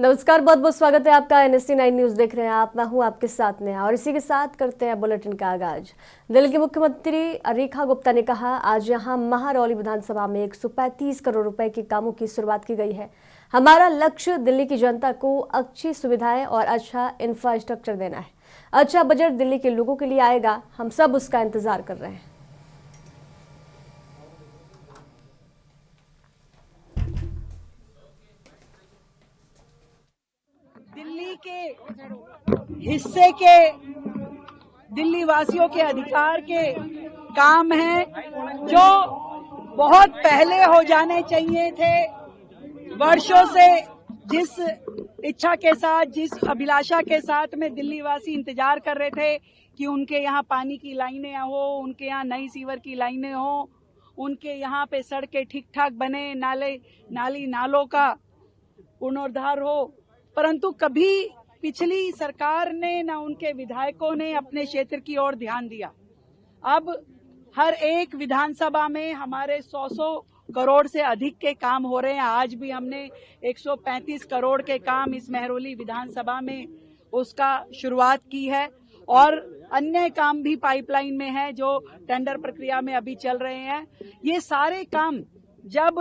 नमस्कार, बहुत बहुत स्वागत है आपका। NSC 9 न्यूज देख रहे हैं आप। मैं हूं आपके साथ नेहा और इसी के साथ करते हैं बुलेटिन का आगाज। दिल्ली के मुख्यमंत्री रेखा गुप्ता ने कहा, आज यहां महारौली विधानसभा में 135 करोड़ रुपए के कामों की शुरुआत की गई है। हमारा लक्ष्य दिल्ली की जनता को अच्छी सुविधाएं और अच्छा इंफ्रास्ट्रक्चर देना है। अच्छा बजट दिल्ली के लोगों के लिए आएगा, हम सब उसका इंतजार कर रहे हैं। दिल्ली के हिस्से के दिल्ली वासियों के अधिकार के काम हैं जो बहुत पहले हो जाने चाहिए थे। वर्षों से जिस इच्छा के साथ, जिस अभिलाषा के साथ में दिल्ली वासी इंतजार कर रहे थे कि उनके यहाँ पानी की लाइनें हो, उनके यहाँ नई सीवर की लाइनें हो, उनके यहाँ पे सड़कें ठीक ठाक बने, नालों का पुनरुद्धार हो, परंतु कभी पिछली सरकार ने न उनके विधायकों ने अपने क्षेत्र की ओर ध्यान दिया। अब हर एक विधानसभा में हमारे 100 करोड़ से अधिक के काम हो रहे हैं। आज भी हमने 135 करोड़ के काम इस महरौली विधानसभा में उसका शुरुआत की है और अन्य काम भी पाइपलाइन में है जो टेंडर प्रक्रिया में अभी चल रहे हैं। ये सारे काम जब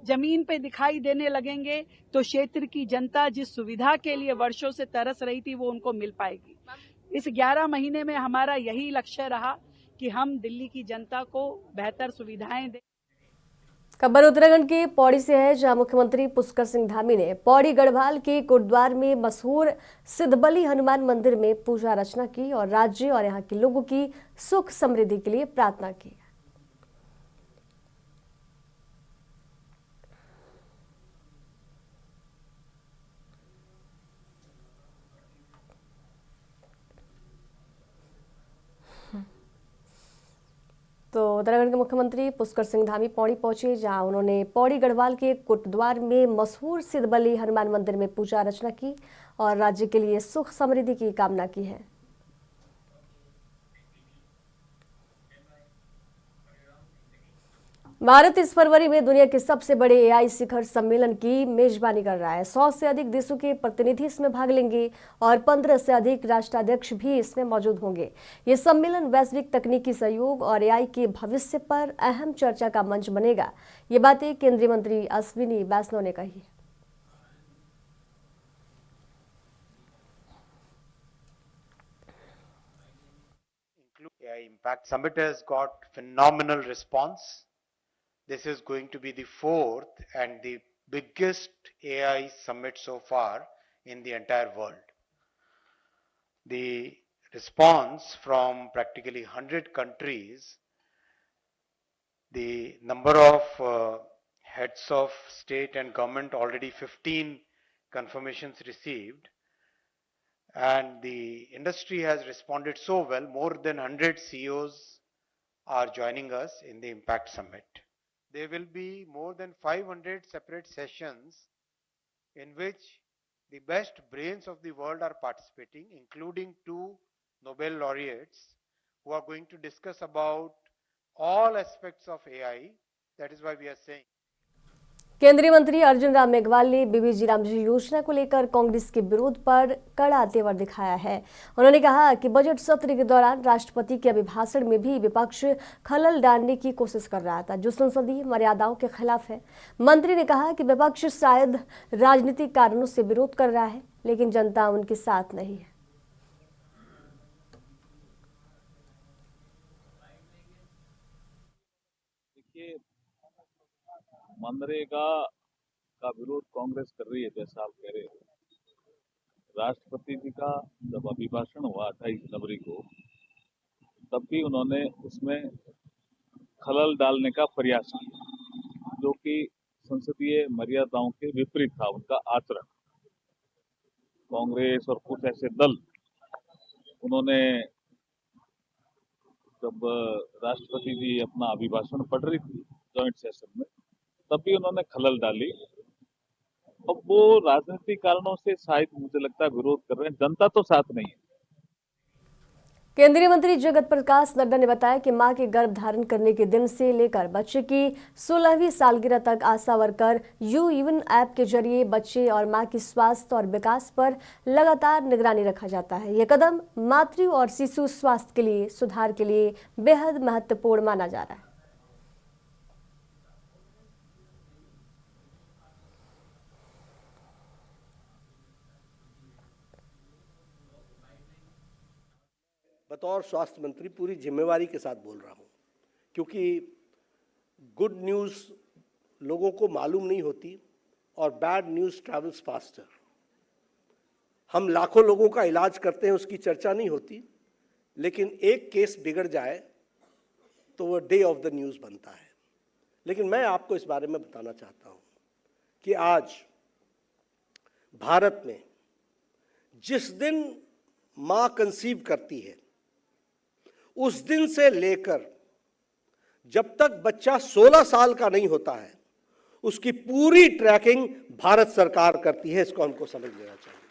जमीन पे दिखाई देने लगेंगे तो क्षेत्र की जनता जिस सुविधा के लिए वर्षों से तरस रही थी वो उनको मिल पाएगी। इस 11 महीने में हमारा यही लक्ष्य रहा कि हम दिल्ली की जनता को बेहतर सुविधाएं दें। खबर उत्तराखंड के पौड़ी से है, जहां मुख्यमंत्री पुष्कर सिंह धामी ने पौड़ी गढ़वाल के कोटद्वार में मशहूर सिद्धबली हनुमान मंदिर में पूजा अर्चना की और राज्य और यहां के लोगों की सुख समृद्धि के लिए प्रार्थना की। तो उत्तराखंड के मुख्यमंत्री पुष्कर सिंह धामी पौड़ी पहुंचे, जहां उन्होंने पौड़ी गढ़वाल के कोटद्वार में मशहूर सिद्धबली हनुमान मंदिर में पूजा अर्चना की और राज्य के लिए सुख समृद्धि की कामना की है। भारत इस फरवरी में दुनिया के सबसे बड़े AI शिखर सम्मेलन की मेजबानी कर रहा है। 100 से अधिक देशों के प्रतिनिधि इसमें भाग लेंगे और 15 से अधिक राष्ट्राध्यक्ष भी इसमें मौजूद होंगे। ये सम्मेलन वैश्विक तकनीकी सहयोग और AI के भविष्य पर अहम चर्चा का मंच बनेगा। ये बातें केंद्रीय मंत्री अश्विनी वैष्णव ने कही। AI Impact Summit has got phenomenal response. This is going to be the fourth and the biggest AI summit so far in the entire world. The response from practically 100 countries, the number of heads of state and government, already 15 confirmations received, and the industry has responded so well. More than 100 CEOs are joining us in the Impact Summit. There will be more than 500 separate sessions in which the best brains of the world are participating, including 2 Nobel laureates who are going to discuss about all aspects of AI. That is why we are saying. केंद्रीय मंत्री अर्जुन राम मेघवाल ने BBG Ramji योजना को लेकर कांग्रेस के विरोध पर कड़ा तेवर दिखाया है। उन्होंने कहा कि बजट सत्र के दौरान राष्ट्रपति के अभिभाषण में भी विपक्ष खलल डालने की कोशिश कर रहा था, जो संसदीय मर्यादाओं के खिलाफ है। मंत्री ने कहा कि विपक्ष शायद राजनीतिक कारणों से विरोध कर रहा है, लेकिन जनता उनके साथ नहीं है। मनरेगा का विरोध कांग्रेस कर रही है, जैसा आप कह रहे हो। राष्ट्रपति जी का जब अभिभाषण हुआ 28 जनवरी को, तब भी उन्होंने उसमें खलल डालने का प्रयास किया, जो कि संसदीय मर्यादाओं के विपरीत था उनका आचरण। कांग्रेस और कुछ ऐसे दल, उन्होंने जब राष्ट्रपति जी अपना अभिभाषण पढ़ रही थी जॉइंट सेशन में, तब भी उन्होंने खलल डाली। अब वो राजनीतिक कारणों से शायद मुझे लगता है विरोध कर रहे हैं, जनता तो साथ नहीं है। केंद्रीय मंत्री जगत प्रकाश नड्डा ने बताया कि मां के गर्भ धारण करने के दिन से लेकर बच्चे की 16वीं सालगिरह तक आशा वर्कर यू-इवन ऐप के जरिए बच्चे और मां की स्वास्थ्य और विकास पर लगातार निगरानी रखा जाता है। यह कदम मातृ और शिशु स्वास्थ्य के लिए सुधार के लिए बेहद महत्वपूर्ण माना जा रहा है। बतौर स्वास्थ्य मंत्री पूरी जिम्मेवारी के साथ बोल रहा हूं, क्योंकि गुड न्यूज़ लोगों को मालूम नहीं होती और बैड न्यूज़ ट्रैवल्स फास्टर। हम लाखों लोगों का इलाज करते हैं, उसकी चर्चा नहीं होती, लेकिन एक केस बिगड़ जाए तो वो डे ऑफ द न्यूज़ बनता है। लेकिन मैं आपको इस बारे में बताना चाहता हूं कि आज भारत में जिस दिन मां कंसीव करती है उस दिन से लेकर जब तक बच्चा 16 साल का नहीं होता है उसकी पूरी ट्रैकिंग भारत सरकार करती है। इसको हमको समझ लेना चाहिए।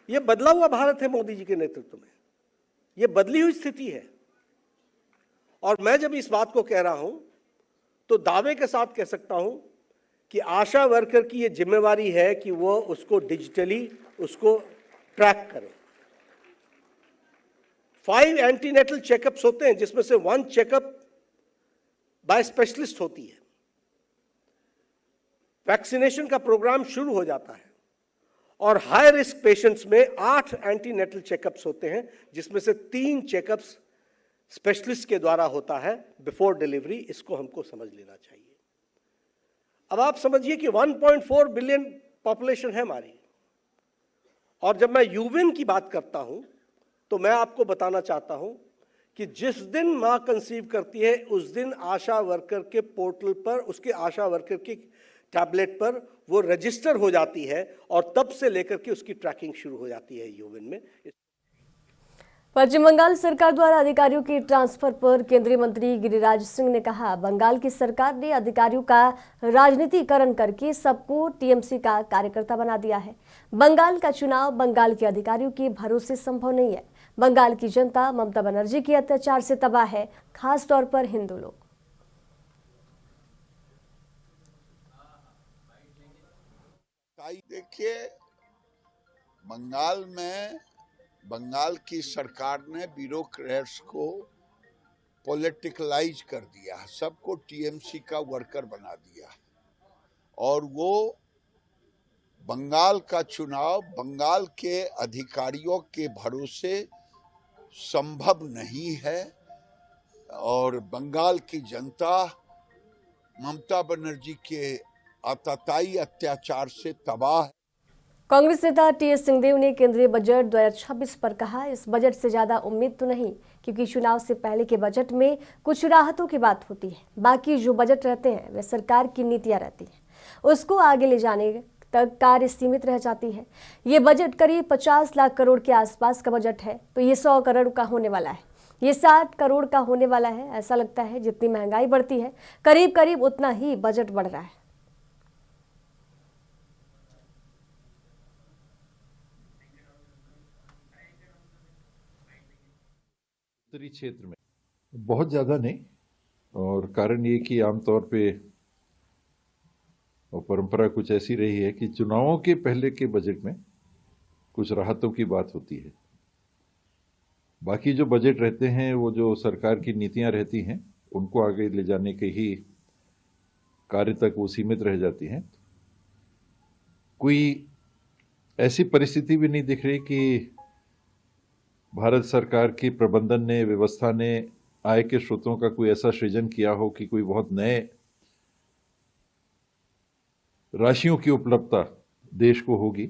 यह बदला हुआ भारत है मोदी जी के नेतृत्व में, यह बदली हुई स्थिति है। और मैं जब इस बात को कह रहा हूं तो दावे के साथ कह सकता हूं कि आशा वर्कर की यह जिम्मेवारी है कि वो उसको डिजिटली उसको ट्रैक करें। 5 एंटीनेटल चेकअप्स होते हैं, जिसमें से 1 चेकअप बाय स्पेशलिस्ट होती है। वैक्सीनेशन का प्रोग्राम शुरू हो जाता है और हाई रिस्क पेशेंट्स में 8 एंटीनेटल चेकअप्स होते हैं, जिसमें से 3 चेकअप्स स्पेशलिस्ट के द्वारा होता है बिफोर डिलीवरी। इसको हमको समझ लेना चाहिए। अब आप समझिए कि 1.4 बिलियन पॉपुलेशन है हमारी, और जब मैं यूविन की बात करता हूं तो मैं आपको बताना चाहता हूं कि जिस दिन मां कंसीव करती है उस दिन आशा वर्कर के पोर्टल पर, उसके आशा वर्कर के टैबलेट पर वो रजिस्टर हो जाती है और तब से लेकर के उसकी ट्रैकिंग शुरू हो जाती है यूविन में। पश्चिम बंगाल सरकार द्वारा अधिकारियों के ट्रांसफर पर केंद्रीय मंत्री गिरिराज सिंह ने कहा, बंगाल की सरकार ने अधिकारियों का राजनीतिकरण करके सबको टीएमसी का कार्यकर्ता बना दिया है। बंगाल का चुनाव बंगाल के अधिकारियों के भरोसे संभव नहीं है। बंगाल की जनता ममता बनर्जी के अत्याचार से तबाह है, खास तौर पर हिंदू लोग। देखिए, बंगाल में बंगाल की सरकार ने ब्यूरोक्रेट्स को पॉलिटिकलाइज कर दिया, सबको टीएमसी का वर्कर बना दिया, और वो बंगाल का चुनाव बंगाल के अधिकारियों के भरोसे संभव नहीं है। और बंगाल की जनता ममता बनर्जी के आतताई अत्याचार से तबाह है। कांग्रेस नेता टीएस सिंहदेव ने केंद्रीय बजट 2026 पर कहा, इस बजट से ज्यादा उम्मीद तो नहीं, क्योंकि चुनाव से पहले के बजट में कुछ राहतों की बात होती है। बाकी जो बजट रहते हैं वे सरकार की नीतियां रहती हैं, उसको आगे ले जाने तक कार्य सीमित रह जाती है। ये बजट करीब 50 लाख करोड़ के आसपास का बजट है, तो ये 100 करोड़ का होने वाला है, ये 60 करोड़ का होने वाला है। ऐसा लगता है जितनी महंगाई बढ़ती है करीब करीब उतना ही बजट बढ़ रहा है। उत्तरी क्षेत्र में बहुत ज़्यादा नहीं, और कारण ये कि आमतौर पे और परंपरा कुछ ऐसी रही है कि चुनावों के पहले के बजट में कुछ राहतों की बात होती है। बाकी जो बजट रहते हैं वो जो सरकार की नीतियां रहती हैं उनको आगे ले जाने के ही कार्य तक वो सीमित रह जाती हैं। कोई ऐसी परिस्थिति भी नहीं दिख रही कि भारत सरकार की प्रबंधन ने, व्यवस्था ने आय के स्रोतों का कोई ऐसा सृजन किया हो कि कोई बहुत नए राशियों की उपलब्धता देश को होगी।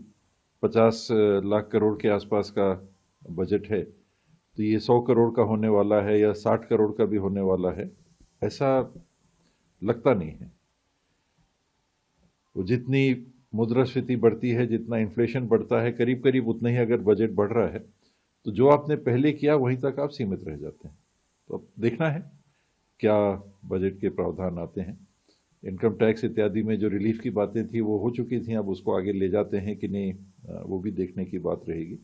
50 लाख करोड़ के आसपास का बजट है, तो ये 100 करोड़ का होने वाला है या 60 करोड़ का भी होने वाला है, ऐसा लगता नहीं है। तो जितनी मुद्रास्फीति बढ़ती है, जितना इन्फ्लेशन बढ़ता है, करीब करीब उतना ही अगर बजट बढ़ रहा है तो जो आपने पहले किया वहीं तक आप सीमित रह जाते हैं। तो अब देखना है क्या बजट के प्रावधान आते हैं। इनकम टैक्स इत्यादि में जो रिलीफ की बातें थी वो हो चुकी थी, अब उसको आगे ले जाते हैं कि नहीं, वो भी देखने की बात रहेगी।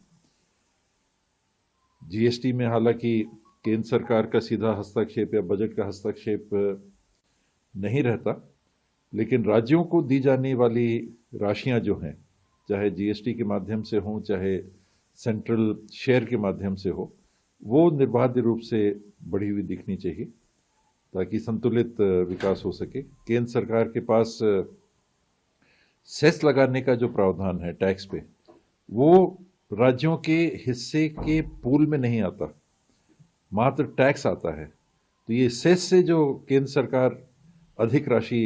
जीएसटी में हालांकि केंद्र सरकार का सीधा हस्तक्षेप या बजट का हस्तक्षेप नहीं रहता, लेकिन राज्यों को दी जाने वाली राशियां जो हैं, चाहे जीएसटी के माध्यम से हो चाहे सेंट्रल शेयर के माध्यम से हो, वो निर्बाध रूप से बढ़ी हुई दिखनी चाहिए ताकि संतुलित विकास हो सके। केंद्र सरकार के पास सेस लगाने का जो प्रावधान है टैक्स पे, वो राज्यों के हिस्से के पूल में नहीं आता, मात्र टैक्स आता है। तो ये सेस से जो केंद्र सरकार अधिक राशि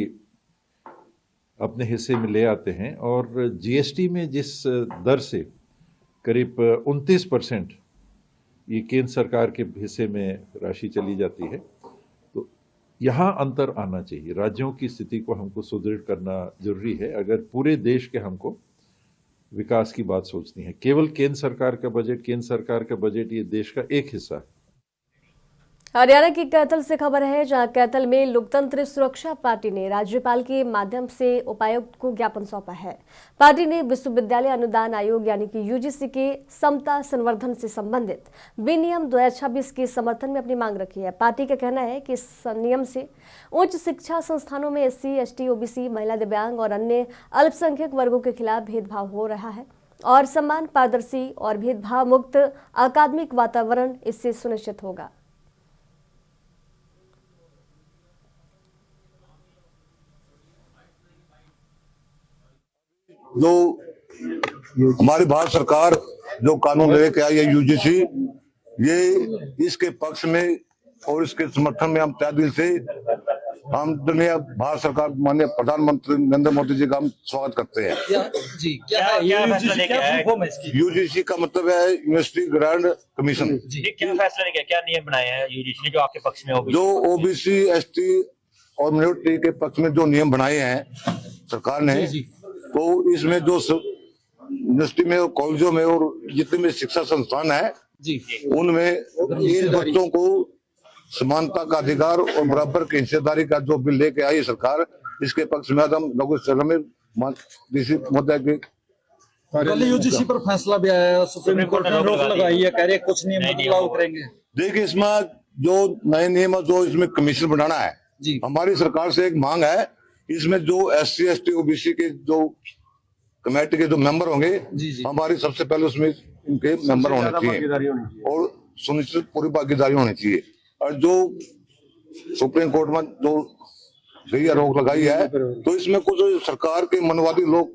अपने हिस्से में ले आते हैं और जीएसटी में जिस दर से करीब 29% ये केंद्र सरकार के हिस्से में राशि चली जाती है, तो यहाँ अंतर आना चाहिए। राज्यों की स्थिति को हमको सुदृढ़ करना जरूरी है अगर पूरे देश के हमको विकास की बात सोचनी है। केवल केंद्र सरकार का बजट ये देश का एक हिस्सा है। हरियाणा की कैथल से खबर है, जहां कैथल में लोकतंत्र सुरक्षा पार्टी ने राज्यपाल के माध्यम से उपायुक्त को ज्ञापन सौंपा है। पार्टी ने विश्वविद्यालय अनुदान आयोग यानी कि यूजीसी के समता संवर्धन से संबंधित विनियम 2026 के समर्थन में अपनी मांग रखी है। पार्टी का कहना है कि इस नियम से उच्च शिक्षा संस्थानों में SC, ST, OBC, महिला, दिव्यांग और अन्य अल्पसंख्यक वर्गों के खिलाफ भेदभाव हो रहा है और समान, पारदर्शी और भेदभाव मुक्त अकादमिक वातावरण इससे सुनिश्चित होगा। जो हमारी भारत सरकार जो कानून लेके आई है यूजीसी, ये इसके पक्ष में और इसके समर्थन में हम तहे दिल से हम भारत सरकार माननीय प्रधानमंत्री नरेंद्र मोदी जी का हम स्वागत करते हैं। क्या फैसला लेके आया है? यूजीसी का मतलब है यूनिवर्सिटी ग्रांट कमीशन। क्या फैसला लेके, क्या नियम बनाए हैं यूजीसी ने जो आपके पक्ष में जो ओबीसी, एसटी और मिनोरिटी के पक्ष में जो नियम बनाए हैं सरकार ने, तो इसमें जो यूनिवर्सिटी में और कॉलेजों में और जितने भी शिक्षा संस्थान है उनमें इन बच्चों को समानता का अधिकार और बराबर की हिस्सेदारी का जो बिल लेके आई सरकार, इसके पक्ष में हम लघु में मुद्दा की कल यूजीसी पर फैसला भी आया है, सुप्रीम कोर्ट ने रोक लगाई है, कह रहे कुछ नियम लागू करेंगे। देखिए, इसमें जो नए नियम जो इसमें कमीशन बनाना है, हमारी सरकार से एक मांग है, इसमें जो SC, ST, OBC के जो कमेटी के जो मेंबर होंगे, हमारी सबसे पहले उसमें इनके मेंबर होने चाहिए और सुनिश्चित पूरी भागीदारी होनी चाहिए। और जो सुप्रीम कोर्ट में जो रोक लगाई है, तो इसमें कुछ सरकार के मनवादी लोग,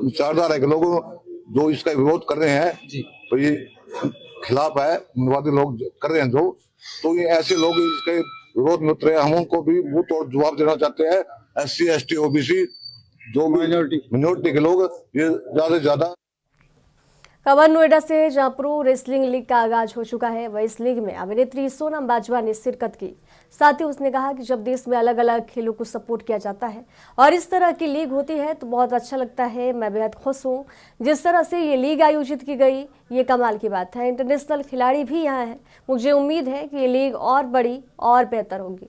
विचारधारा के लोग जो इसका विरोध कर रहे हैं, तो ये खिलाफ है, मनवादी लोग कर रहे हैं जो, तो ये ऐसे लोग इसके विरोध में उतरे। हम उनको भी मुंह तोड़ जवाब देना चाहते हैं। SC, ST, OBC जो मिनोरिटी के लोग ये ज्यादा से ज्यादा। खबर नोएडा से है, जहां प्रो रेसलिंग लीग का आगाज हो चुका है। वह इस लीग में अभिनेत्री सोनम बाजवा ने शिरकत की। साथ ही उसने कहा कि जब देश में अलग अलग खेलों को सपोर्ट किया जाता है और इस तरह की लीग होती है तो बहुत अच्छा लगता है। मैं बेहद खुश हूँ जिस तरह से ये लीग आयोजित की गई, ये कमाल की बात है। इंटरनेशनल खिलाड़ी भी यहाँ हैं। मुझे उम्मीद है कि ये लीग और बड़ी और बेहतर होगी।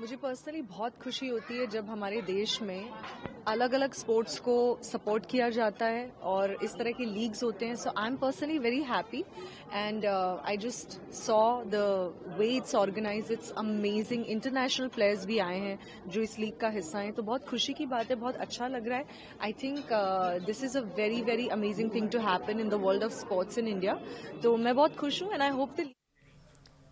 मुझे पर्सनली बहुत खुशी होती है जब हमारे देश में अलग अलग स्पोर्ट्स को सपोर्ट किया जाता है और इस तरह के लीग्स होते हैं। So I am personally very happy and I just saw the way it's organize, it's amazing. International players भी आए हैं जो इस लीग का हिस्सा हैं, तो बहुत खुशी की बात है, बहुत अच्छा लग रहा है। I think this is a very very amazing thing to happen in the world of sports in India. तो मैं बहुत खुश हूँ एंड आई होप द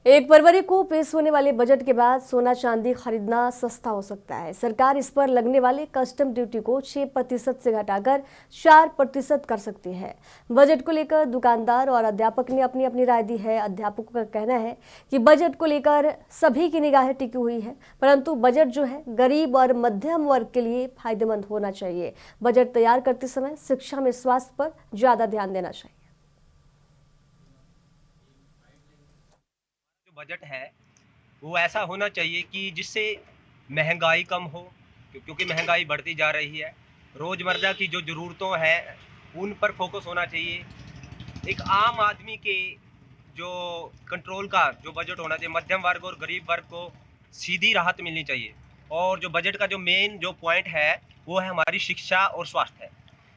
1 फरवरी को पेश होने वाले बजट के बाद सोना चांदी खरीदना सस्ता हो सकता है। सरकार इस पर लगने वाले कस्टम ड्यूटी को 6% से घटाकर 4% कर सकती है। बजट को लेकर दुकानदार और अध्यापक ने अपनी अपनी राय दी है। अध्यापकों का कहना है कि बजट को लेकर सभी की निगाहें टिकी हुई है, परंतु बजट जो है गरीब और मध्यम वर्ग के लिए फायदेमंद होना चाहिए। बजट तैयार करते समय शिक्षा में स्वास्थ्य पर ज्यादा ध्यान देना चाहिए। बजट है वो ऐसा होना चाहिए कि जिससे महंगाई कम हो, क्योंकि महंगाई बढ़ती जा रही है। रोज़मर्रा की जो ज़रूरतों हैं उन पर फोकस होना चाहिए। एक आम आदमी के जो कंट्रोल का जो बजट होना चाहिए, मध्यम वर्ग और गरीब वर्ग को सीधी राहत मिलनी चाहिए। और जो बजट का जो मेन जो पॉइंट है वो है हमारी शिक्षा और स्वास्थ्य।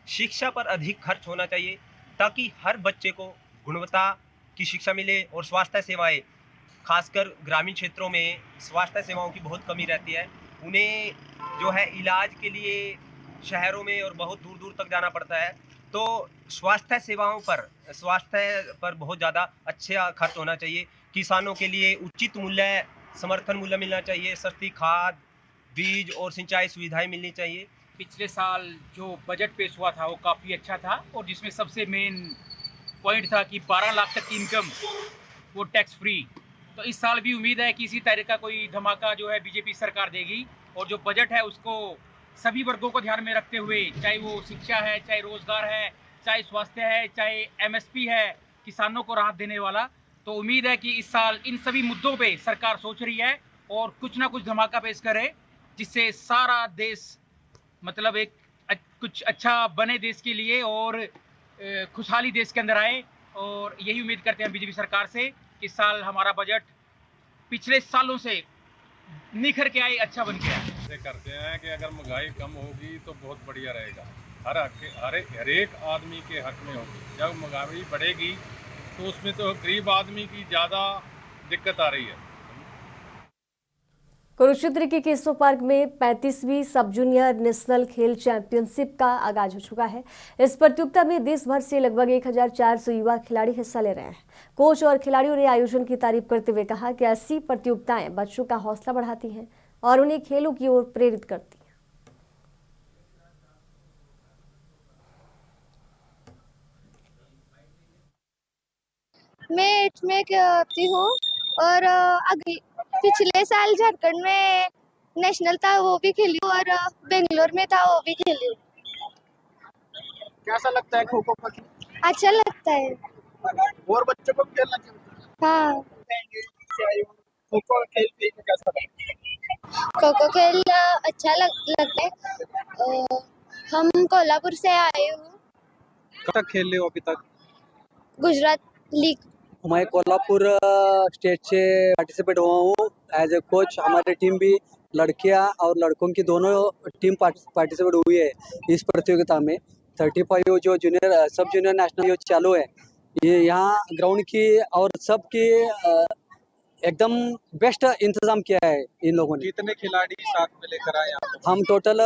शिक्षा पर अधिक खर्च होना चाहिए ताकि हर बच्चे को गुणवत्ता की शिक्षा मिले, और स्वास्थ्य सेवाएं, खासकर ग्रामीण क्षेत्रों में स्वास्थ्य सेवाओं की बहुत कमी रहती है। उन्हें जो है इलाज के लिए शहरों में और बहुत दूर दूर तक जाना पड़ता है। तो स्वास्थ्य पर बहुत ज़्यादा अच्छा खर्च होना चाहिए। किसानों के लिए उचित मूल्य, समर्थन मूल्य मिलना चाहिए, सस्ती खाद, बीज और सिंचाई सुविधाएं मिलनी चाहिए। पिछले साल जो बजट पेश हुआ था वो काफ़ी अच्छा था, और जिसमें सबसे मेन पॉइंट था कि 12 लाख तक की इनकम वो टैक्स फ्री। तो इस साल भी उम्मीद है कि इसी तरह का कोई धमाका जो है बीजेपी सरकार देगी, और जो बजट है उसको सभी वर्गों को ध्यान में रखते हुए, चाहे वो शिक्षा है, चाहे रोजगार है, चाहे स्वास्थ्य है, चाहे एमएसपी है, किसानों को राहत देने वाला। तो उम्मीद है कि इस साल इन सभी मुद्दों पे सरकार सोच रही है और कुछ ना कुछ धमाका पेश करे, जिससे सारा देश मतलब एक कुछ अच्छा बने देश के लिए, और खुशहाली देश के अंदर आए। और यही उम्मीद करते हैं बीजेपी सरकार से कि इस साल हमारा बजट पिछले सालों से निखर के आए, अच्छा बन के आए। ऐसे करते हैं कि अगर महंगाई कम होगी तो बहुत बढ़िया रहेगा, हर एक आदमी के हक में होगी। जब महंगाई बढ़ेगी तो उसमें तो गरीब आदमी की ज़्यादा दिक्कत आ रही है। कुरुक्षेत्र के केशव पार्क में 35वीं सब जूनियर नेशनल खेल चैंपियनशिप का आगाज हो चुका है। इस प्रतियोगिता में देश भर से लगभग 1400 युवा खिलाड़ी हिस्सा ले रहे हैं। कोच और खिलाड़ियों ने आयोजन की तारीफ करते हुए कहा कि ऐसी प्रतियोगिताएं बच्चों का हौसला बढ़ाती हैं और उन्हें खेलों की ओर प्रेरित करती हैं। मैं इसमें करती हूँ, और पिछले साल झारखंड में नेशनल था वो भी खेली, और बेंगलोर में था वो भी खेली। कैसा लगता है खो खो का? अच्छा लगता है। और बच्चों को खेलना चाहिए। हाँ, खो खो खेल कैसा लगता है? खो खो खेल अच्छा लगता है। हम कोल्हापुर से आए हूँ। कब तक खेल रहे हो अभी तक? गुजरात लीग। मैं कोल्हापुर स्टेट से पार्टिसिपेट हुआ हूँ एज ए कोच। हमारी टीम भी लड़कियां और लड़कों की दोनों टीम पार्टिसिपेट हुई है इस प्रतियोगिता में। 35 जो जूनियर सब जूनियर नेशनल जो चालू है, ये यहाँ ग्राउंड की और सब की एकदम बेस्ट इंतजाम किया है इन लोगों ने। कितने खिलाड़ी साथ में लेकर आए आप? हम टोटल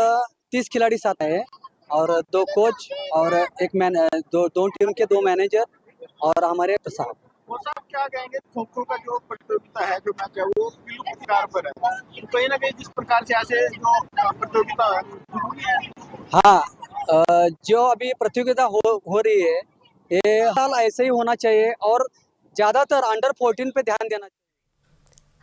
30 खिलाड़ी साथ आए हैं, और 2 कोच और दो टीम के 2 मैनेजर और हमारे साहब। वो सब क्या कहेंगे, खो खो का जो प्रतियोगिता है, जो मैच है, वो विलुप्त कार पर है। तो कहीं ना कहीं जिस प्रकार से ऐसे जो प्रतियोगिता है, हाँ, जो अभी प्रतियोगिता हो रही है, ये साल ऐसे ही होना चाहिए और ज्यादातर अंडर 14 पे ध्यान देना चाहिए।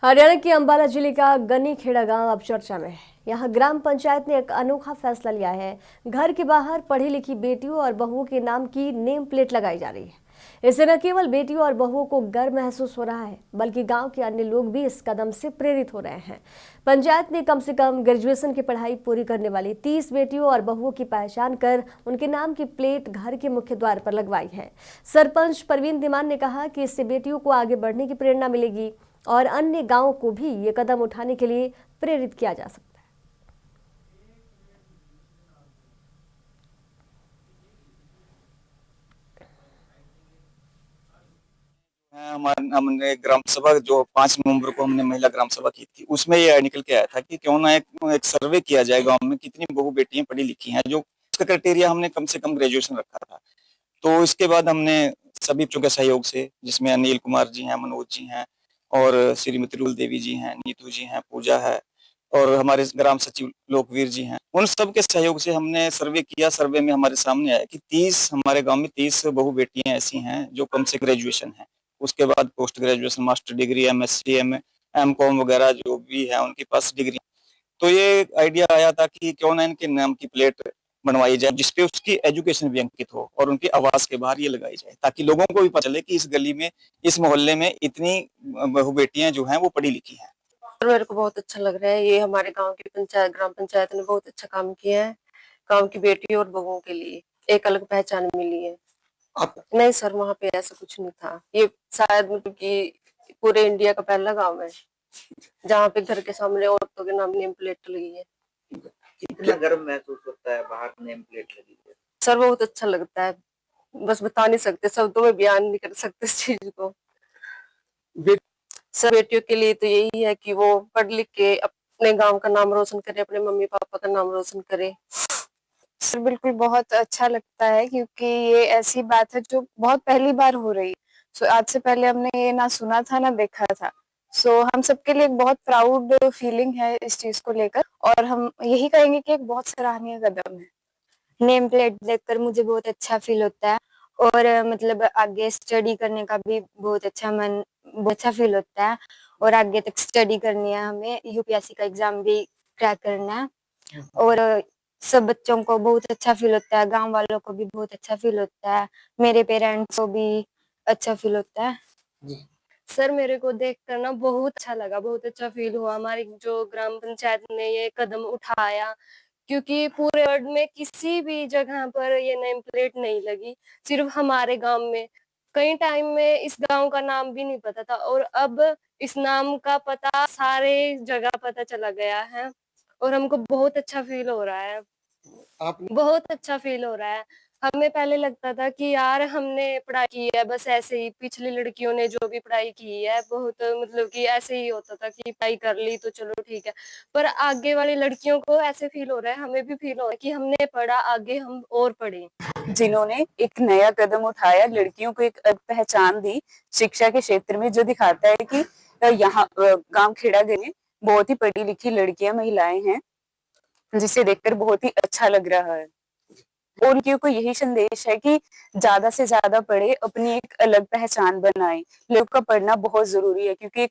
हरियाणा के अंबाला जिले का गनीखेड़ा गांव अब चर्चा में है। यहाँ ग्राम पंचायत ने एक अनोखा फैसला लिया है। घर के बाहर पढ़ी लिखी बेटियों और बहुओं के नाम की नेम प्लेट लगाई जा रही है। इससे न केवल बेटियों और बहुओं को गर्व महसूस हो रहा है, बल्कि गांव के अन्य लोग भी इस कदम से प्रेरित हो रहे हैं। पंचायत ने कम से कम ग्रेजुएशन की पढ़ाई पूरी करने वाली 30 बेटियों और बहुओं की पहचान कर उनके नाम की प्लेट घर के मुख्य द्वार पर लगवाई है। सरपंच परवीन धीमान ने कहा कि इससे बेटियों को आगे बढ़ने की प्रेरणा मिलेगी और अन्य गांवों को भी ये कदम उठाने के लिए प्रेरित किया जा सकता है। हमने ग्राम सभा जो 5 नवंबर को हमने महिला ग्राम सभा की थी, उसमें ये निकल के आया था कि क्यों ना एक सर्वे किया जाए गांव में कितनी बहु बेटियां पढ़ी लिखी हैं। जो उसका क्राइटेरिया हमने कम से कम ग्रेजुएशन रखा था। तो इसके बाद हमने सभी बच्चों के सहयोग से, जिसमें अनिल कुमार जी हैं, मनोज जी हैं और श्रीमती रुल देवी जी हैं, नीतू जी हैं, पूजा है और हमारे ग्राम सचिव लोकवीर जी हैं, उन सब के सहयोग से हमने सर्वे किया। सर्वे में हमारे सामने आया कि 30 हमारे गांव में 30 बहु बेटियां ऐसी हैं जो कम से ग्रेजुएशन है। उसके बाद post graduation, master degree, MSc, MCom वगैरह जो भी है उनके पास डिग्री। तो ये आइडिया आया था कि क्यों ना इनके नाम की प्लेट बनवाई जाए जिसपे उसकी एजुकेशन भी अंकित हो और उनकी आवास के बाहर ये लगाई जाए, ताकि लोगों को भी पता चले कि इस गली में, इस मोहल्ले में इतनी बहु बेटियां जो हैं वो पढ़ी लिखी हैं। मेरे को बहुत अच्छा लग रहा है। ये हमारे गांव की पंचायत, ग्राम पंचायत ने बहुत अच्छा काम किया है। गांव की बेटियों और बहुओं के लिए एक अलग पहचान मिली है। नहीं सर, वहाँ पे ऐसा कुछ नहीं था। ये शायद मतलब कि पूरे इंडिया का पहला गांव है जहाँ पे घर के सामने औरतों के नाम नेम प्लेट लगी है। कितना गर्व महसूस होता है बाहर नेम प्लेट लगी है? सर बहुत अच्छा लगता है, बस बता नहीं सकते, शब्दों में बयान नहीं कर सकते इस चीज को। सर बेटियों के लिए तो यही है कि वो पढ़ लिख के अपने गांव का नाम रोशन करे, अपने मम्मी पापा का नाम रोशन करे। सर बिल्कुल बहुत अच्छा लगता है, क्योंकि ये ऐसी बात है जो बहुत पहली बार हो रही है। सो आज से पहले हमने ये ना सुना था ना देखा था। सो हम सबके लिए एक बहुत प्राउड फीलिंग है इस चीज को लेकर, और हम यही कहेंगे कि एक बहुत सराहनीय कदम है। नेम प्लेट देखकर मुझे बहुत अच्छा फील होता है, और मतलब आगे स्टडी करने का भी बहुत अच्छा फील होता है, और आगे तक स्टडी करनी है, हमें यूपीएससी का एग्जाम भी क्रैक करना है, और सब बच्चों को बहुत अच्छा फील होता है, गांव वालों को भी बहुत अच्छा फील होता है, मेरे पेरेंट्स को भी अच्छा फील होता है। सर मेरे को देखकर ना बहुत अच्छा लगा, बहुत अच्छा फील हुआ। हमारी जो ग्राम पंचायत ने ये कदम उठाया, क्योंकि पूरे वर्ल्ड में किसी भी जगह पर ये नेम प्लेट नहीं लगी, सिर्फ हमारे गांव में। कई टाइम में इस गांव का नाम भी नहीं पता था, और अब इस नाम का पता सारे जगह पता चला गया है, और हमको बहुत अच्छा फील हो रहा है। बहुत अच्छा फील हो रहा है। हमें पहले लगता था कि यार हमने पढ़ाई की है बस ऐसे ही, पिछली लड़कियों ने जो भी पढ़ाई की है बहुत मतलब कि ऐसे ही होता था कि पढ़ाई कर ली तो चलो ठीक है, पर आगे वाली लड़कियों को ऐसे फील हो रहा है, हमें भी फील हो रहा है कि हमने पढ़ा, आगे हम और पढ़ें। जिन्होंने एक नया कदम उठाया, लड़कियों को एक पहचान दी शिक्षा के क्षेत्र में, जो दिखाता है कि यहाँ गांव खेड़ा में बहुत ही पढ़ी लिखी लड़कियां, महिलाएं हैं, जिसे देखकर बहुत ही अच्छा लग रहा है। और लड़कियों को यही संदेश है कि ज्यादा से ज्यादा पढ़े, अपनी एक अलग पहचान बनाए। लोगों का पढ़ना बहुत जरूरी है, क्योंकि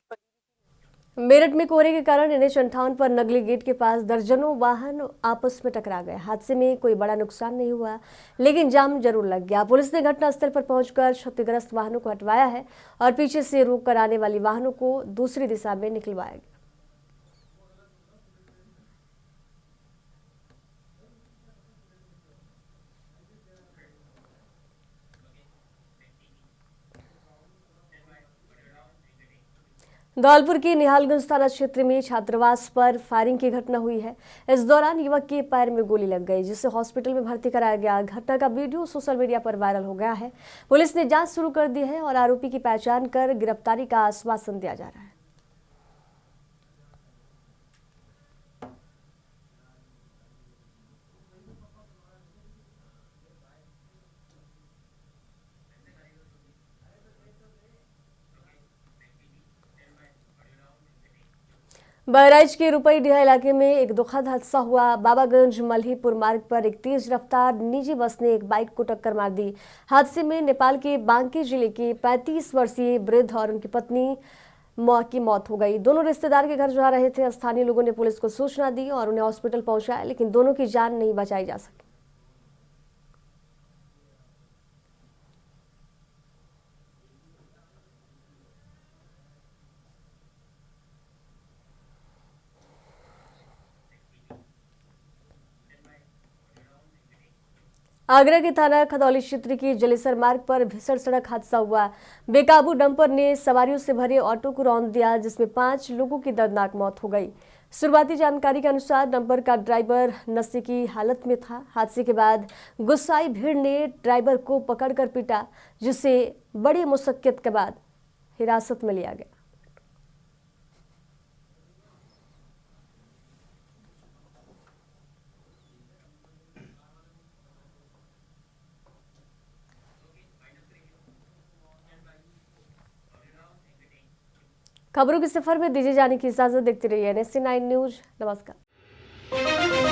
मेरठ में कोहरे के कारण NH58 पर नगली गेट के पास दर्जनों वाहन आपस में टकरा गए। हादसे में कोई बड़ा नुकसान नहीं हुआ, लेकिन जाम जरूर लग गया। पुलिस ने घटनास्थल पर पहुंचकर क्षतिग्रस्त वाहनों को हटवाया है और पीछे से रोक कर आने वाली वाहनों को दूसरी दिशा में निकलवाया गया। धौलपुर के निहालगंज थाना क्षेत्र में छात्रावास पर फायरिंग की घटना हुई है। इस दौरान युवक के पैर में गोली लग गई, जिसे हॉस्पिटल में भर्ती कराया गया। घटना का वीडियो सोशल मीडिया पर वायरल हो गया है। पुलिस ने जांच शुरू कर दी है और आरोपी की पहचान कर गिरफ्तारी का आश्वासन दिया जा रहा है। बहराइच के रुपईडीहा इलाके में एक दुखद हादसा हुआ। बाबागंज मल्हीपुर मार्ग पर एक तेज रफ्तार निजी बस ने एक बाइक को टक्कर मार दी। हादसे में नेपाल के बांके जिले के 35 वर्षीय वृद्ध और उनकी पत्नी की मौत हो गई। दोनों रिश्तेदार के घर जा रहे थे। स्थानीय लोगों ने पुलिस को सूचना दी और उन्हें हॉस्पिटल पहुंचाया, लेकिन दोनों की जान नहीं बचाई जा सकी। आगरा के थाना खदौली क्षेत्र की जलेसर मार्ग पर भीषण सड़क हादसा हुआ। बेकाबू डंपर ने सवारियों से भरे ऑटो को रौंद दिया, जिसमें 5 लोगों की दर्दनाक मौत हो गई। शुरुआती जानकारी के अनुसार डंपर का ड्राइवर नशे की हालत में था। हादसे के बाद गुस्साई भीड़ ने ड्राइवर को पकड़कर पीटा, जिसे बड़ी मुशक्कत के बाद हिरासत में लिया गया। खबरों के सफर में दीजिए जाने की इजाजत। देखते रहिए NSC 9 न्यूज। नमस्कार।